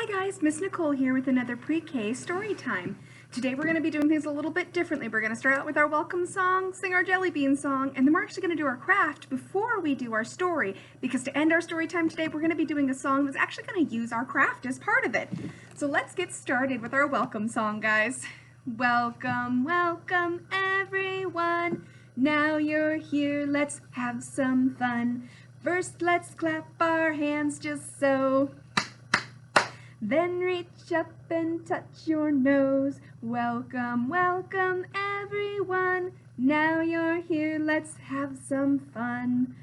Hi guys, Miss Nicole here with another pre-K story time. Today we're going to be doing things a little bit differently. We're going to start out with our welcome song, sing our jelly bean song, and then we're actually going to do our craft before we do our story, because to end our story time today we're going to be doing a song that's actually going to use our craft as part of it. So let's get started with our welcome song, guys. Welcome, welcome everyone. Now you're here, let's have some fun. First let's clap our hands just so. Then reach up and touch your nose. Welcome, welcome everyone. Now you're here, let's have some fun.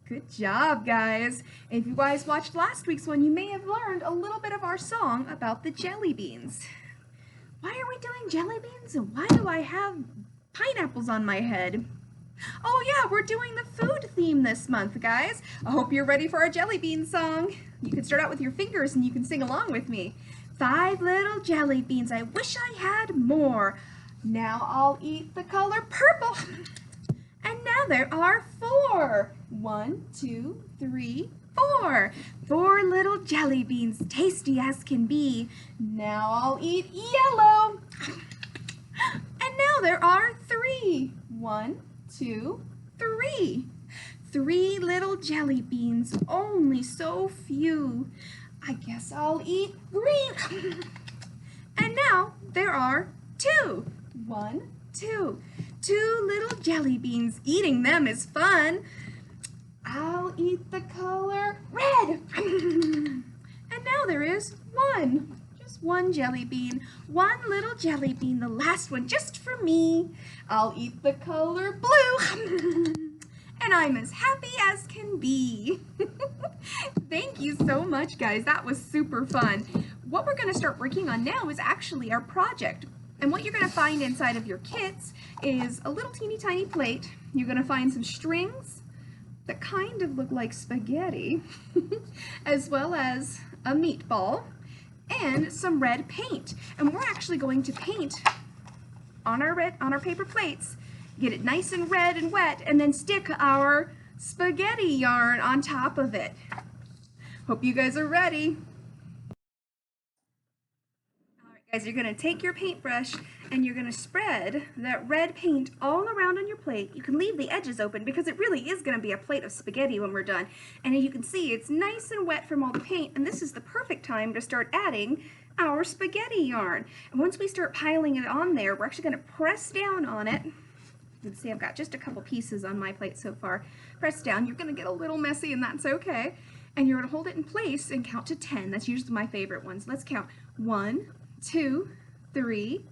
Good job, guys. If you guys watched last week's one, you may have learned a little bit of our song about the jelly beans. Why are we doing jelly beans and why do I have pineapples on my head? Oh yeah, we're doing the food theme this month, guys. I hope you're ready for our jelly bean song. You can start out with your fingers and you can sing along with me. 5 little jelly beans, I wish I had more. Now I'll eat the color purple. And now there are 4. 1, 2, 3, 4. 4 little jelly beans, tasty as can be. Now I'll eat yellow. And now there are 3. 1, 2, 3. 3 little jelly beans, only so few. I guess I'll eat green. And now there are 2. 1, 2. 2 little jelly beans, eating them is fun. I'll eat the color red. And now there is 1. Just 1 jelly bean. 1 little jelly bean, the last one just for me. I'll eat the color blue. And I'm as happy as can be. Thank you so much, guys. That was super fun. What we're going to start working on now is actually our project. And what you're going to find inside of your kits is a little teeny tiny plate. You're going to find some strings that kind of look like spaghetti, as well as a meatball and some red paint. And we're actually going to paint on our paper plates, get it nice and red and wet, and then stick our spaghetti yarn on top of it. Hope you guys are ready. Alright guys, you're going to take your paintbrush and you're going to spread that red paint all around on your plate. You can leave the edges open because it really is going to be a plate of spaghetti when we're done. And as you can see, it's nice and wet from all the paint, and this is the perfect time to start adding our spaghetti yarn. And once we start piling it on there, we're actually going to press down on it. You can see I've got just a couple pieces on my plate so far. Press down. You're going to get a little messy, and that's okay. And you're going to hold it in place and count to 10. That's usually my favorite ones. Let's count. 1, 2, 3,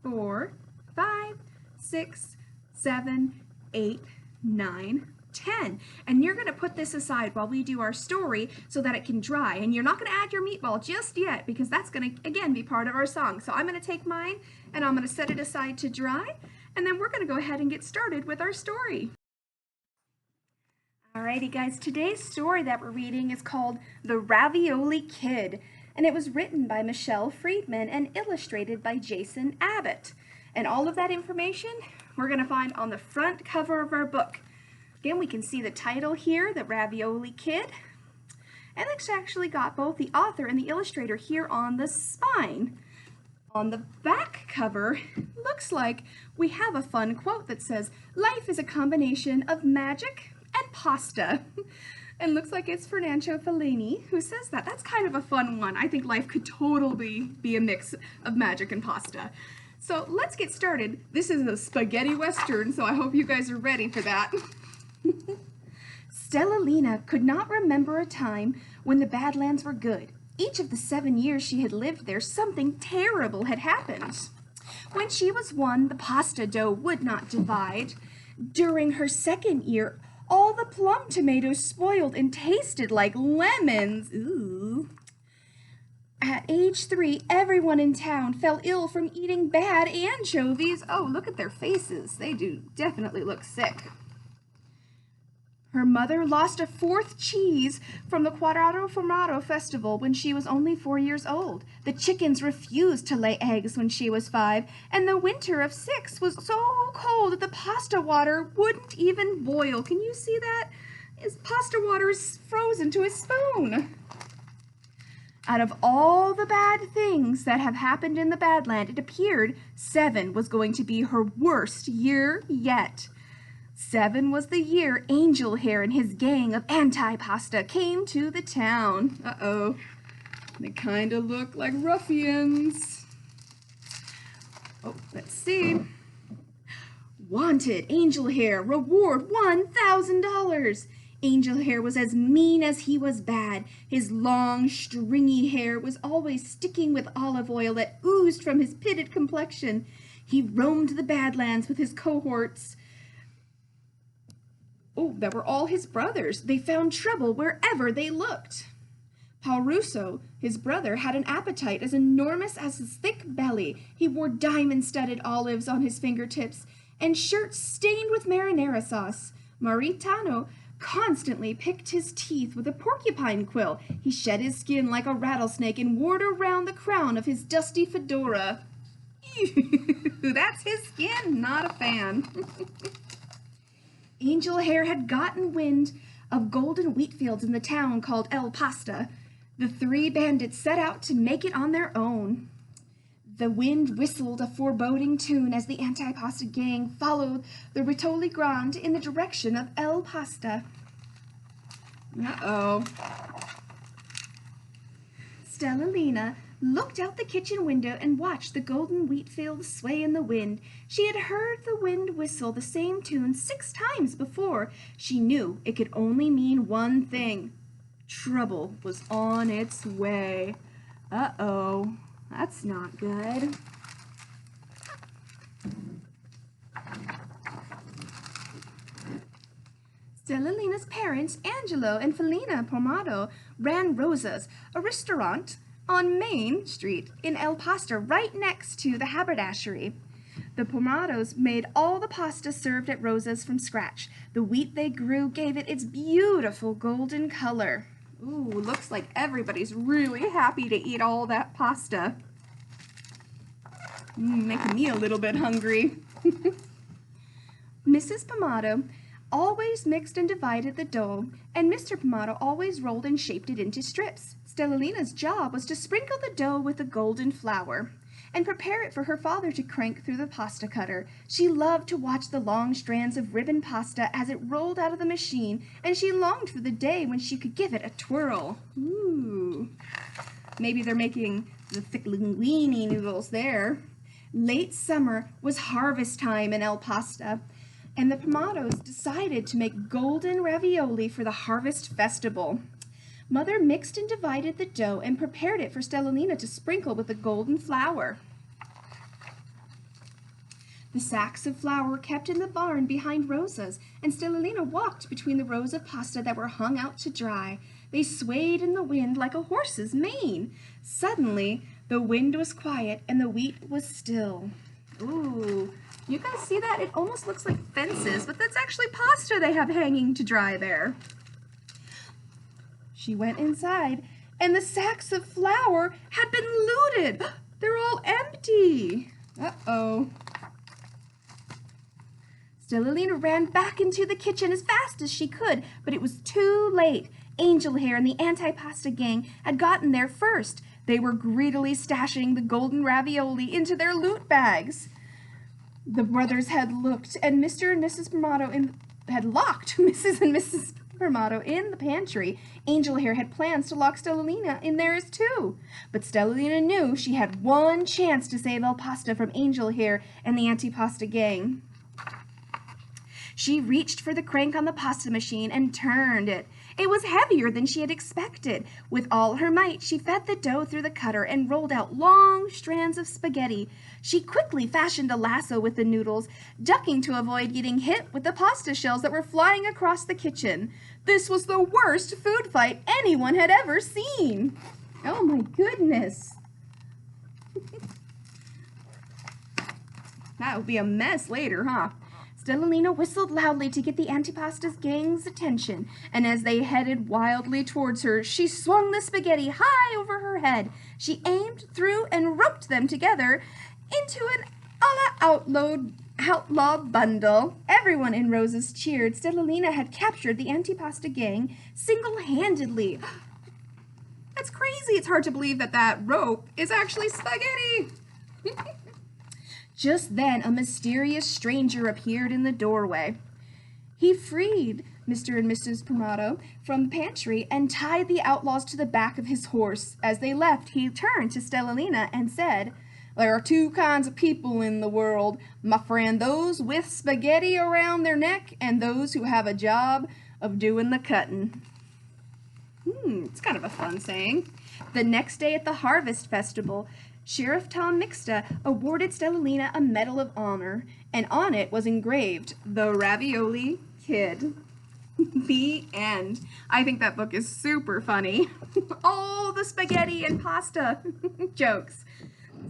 4, 5, 6, 7, 8, 9, 10. And you're going to put this aside while we do our story so that it can dry. And you're not going to add your meatball just yet because that's going to, again, be part of our song. So I'm going to take mine and I'm going to set it aside to dry. And then we're going to go ahead and get started with our story. Alrighty guys, today's story that we're reading is called The Ravioli Kid, and it was written by Michelle Friedman and illustrated by Jason Abbott. And all of that information we're going to find on the front cover of our book. Again, we can see the title here, The Ravioli Kid, and it's actually got both the author and the illustrator here on the spine. On the back cover, looks like we have a fun quote that says, "Life is a combination of magic and pasta." And looks like it's Fernando Fellini who says that. That's kind of a fun one. I think life could totally be a mix of magic and pasta. So let's get started. This is a spaghetti western, so I hope you guys are ready for that. Stellalina could not remember a time when the Badlands were good. Each of the 7 years she had lived there, something terrible had happened. When she was 1, the pasta dough would not divide. During her 2nd year, all the plum tomatoes spoiled and tasted like lemons. Ooh. At age 3, everyone in town fell ill from eating bad anchovies. Oh, look at their faces. They do definitely look sick. Her mother lost a 4th cheese from the Cuadrado Formado festival when she was only 4 years old. The chickens refused to lay eggs when she was 5, and the winter of 6 was so cold that the pasta water wouldn't even boil. Can you see that? His pasta water is frozen to a spoon. Out of all the bad things that have happened in the Badland, it appeared 7 was going to be her worst year yet. 7 was the year Angel Hair and his gang of anti-pasta came to the town. Uh-oh. They kind of look like ruffians. Oh, let's see. Wanted, Angel Hair, reward $1,000. Angel Hair was as mean as he was bad. His long, stringy hair was always sticking with olive oil that oozed from his pitted complexion. He roamed the Badlands with his cohorts. Oh, that were all his brothers. They found trouble wherever they looked. Paul Russo, his brother, had an appetite as enormous as his thick belly. He wore diamond-studded olives on his fingertips and shirts stained with marinara sauce. Maritano constantly picked his teeth with a porcupine quill. He shed his skin like a rattlesnake and wore it around the crown of his dusty fedora. Ew, that's his skin, not a fan. Angel Hair had gotten wind of golden wheat fields in the town called El Pasta. The 3 bandits set out to make it on their own. The wind whistled a foreboding tune as the anti-pasta gang followed the Ravioli Grande in the direction of El Pasta. Uh-oh. Stellalina looked out the kitchen window and watched the golden wheat fields sway in the wind. She had heard the wind whistle the same tune 6 times before. She knew it could only mean one thing. Trouble was on its way. Uh-oh, that's not good. Stellalina's parents, Angelo and Felina Pomado, ran Rosa's, a restaurant on Main Street in El Pasta, right next to the haberdashery. The Pomados made all the pasta served at Rosa's from scratch. The wheat they grew gave it its beautiful golden color. Ooh, looks like everybody's really happy to eat all that pasta. Making me a little bit hungry. Mrs. Pomado always mixed and divided the dough, and Mr. Pomado always rolled and shaped it into strips. Stellalina's job was to sprinkle the dough with the golden flour and prepare it for her father to crank through the pasta cutter. She loved to watch the long strands of ribbon pasta as it rolled out of the machine, and she longed for the day when she could give it a twirl. Ooh. Maybe they're making the thick linguine noodles there. Late summer was harvest time in El Pasta, and the Pomados decided to make golden ravioli for the harvest festival. Mother mixed and divided the dough and prepared it for Stellalina to sprinkle with the golden flour. The sacks of flour were kept in the barn behind Rosa's, and Stellalina walked between the rows of pasta that were hung out to dry. They swayed in the wind like a horse's mane. Suddenly, the wind was quiet and the wheat was still. Ooh, you guys see that? It almost looks like fences, but that's actually pasta they have hanging to dry there. She went inside, and the sacks of flour had been looted. They're all empty. Uh-oh. Stellalina ran back into the kitchen as fast as she could, but it was too late. Angel Hair and the anti-pasta gang had gotten there first. They were greedily stashing the golden ravioli into their loot bags. The brothers had looked, and Mr. and Mrs. Pomado had locked Mrs. and Mrs. Pomado in the pantry. Angel Hair had plans to lock Stellalina in theirs too. But Stellalina knew she had one chance to save El Pasta from Angel Hair and the anti-pasta gang. She reached for the crank on the pasta machine and turned it. It was heavier than she had expected. With all her might, she fed the dough through the cutter and rolled out long strands of spaghetti. She quickly fashioned a lasso with the noodles, ducking to avoid getting hit with the pasta shells that were flying across the kitchen. This was the worst food fight anyone had ever seen. Oh my goodness. That would be a mess later, huh? Stellalina whistled loudly to get the antipasta's gang's attention, and as they headed wildly towards her, she swung the spaghetti high over her head. She aimed, threw, and roped them together into an outlaw bundle. Everyone in Rosa's cheered. Stellalina had captured the antipasta gang single-handedly. That's crazy. It's hard to believe that that rope is actually spaghetti. Just then, a mysterious stranger appeared in the doorway. He freed Mr. and Mrs. Primato from the pantry and tied the outlaws to the back of his horse. As they left, he turned to Stellalina and said, "There are two kinds of people in the world, my friend, those with spaghetti around their neck and those who have a job of doing the cutting." It's kind of a fun saying. The next day at the Harvest Festival, Sheriff Tom Mixta awarded Stellalina a Medal of Honor, and on it was engraved, "The Ravioli Kid." The end. I think that book is super funny. All the spaghetti and pasta jokes.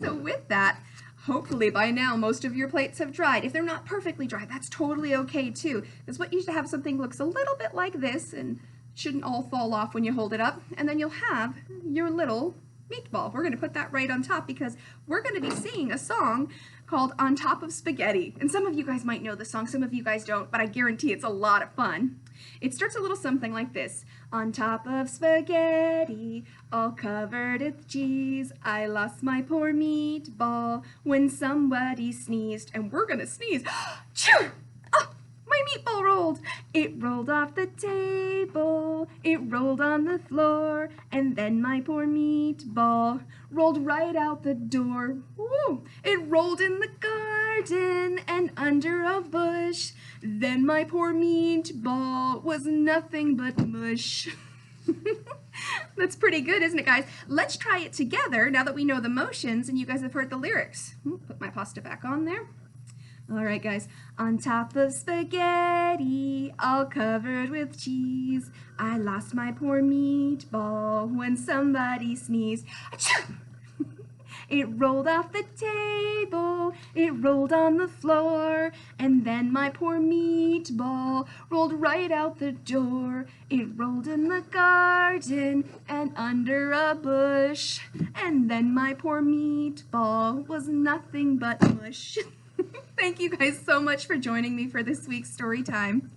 So with that, hopefully by now most of your plates have dried. If they're not perfectly dry, that's totally okay too. Because what you should have something looks a little bit like this and shouldn't all fall off when you hold it up. And then you'll have your little meatball. We're going to put that right on top because we're going to be singing a song called "On Top of Spaghetti." And some of you guys might know the song, some of you guys don't, but I guarantee it's a lot of fun. It starts a little something like this. On top of spaghetti, all covered with cheese, I lost my poor meatball when somebody sneezed. And we're going to sneeze. Choo! My meatball rolled. It rolled off the table, it rolled on the floor, and then my poor meatball rolled right out the door. Woo! It rolled in the garden and under a bush. Then my poor meatball was nothing but mush. That's pretty good, isn't it, guys? Let's try it together now that we know the motions and you guys have heard the lyrics. Put my pasta back on there. All right, guys. On top of spaghetti, all covered with cheese, I lost my poor meatball when somebody sneezed. Achoo! It rolled off the table, it rolled on the floor, and then my poor meatball rolled right out the door. It rolled in the garden and under a bush, and then my poor meatball was nothing but mush. Thank you guys so much for joining me for this week's story time.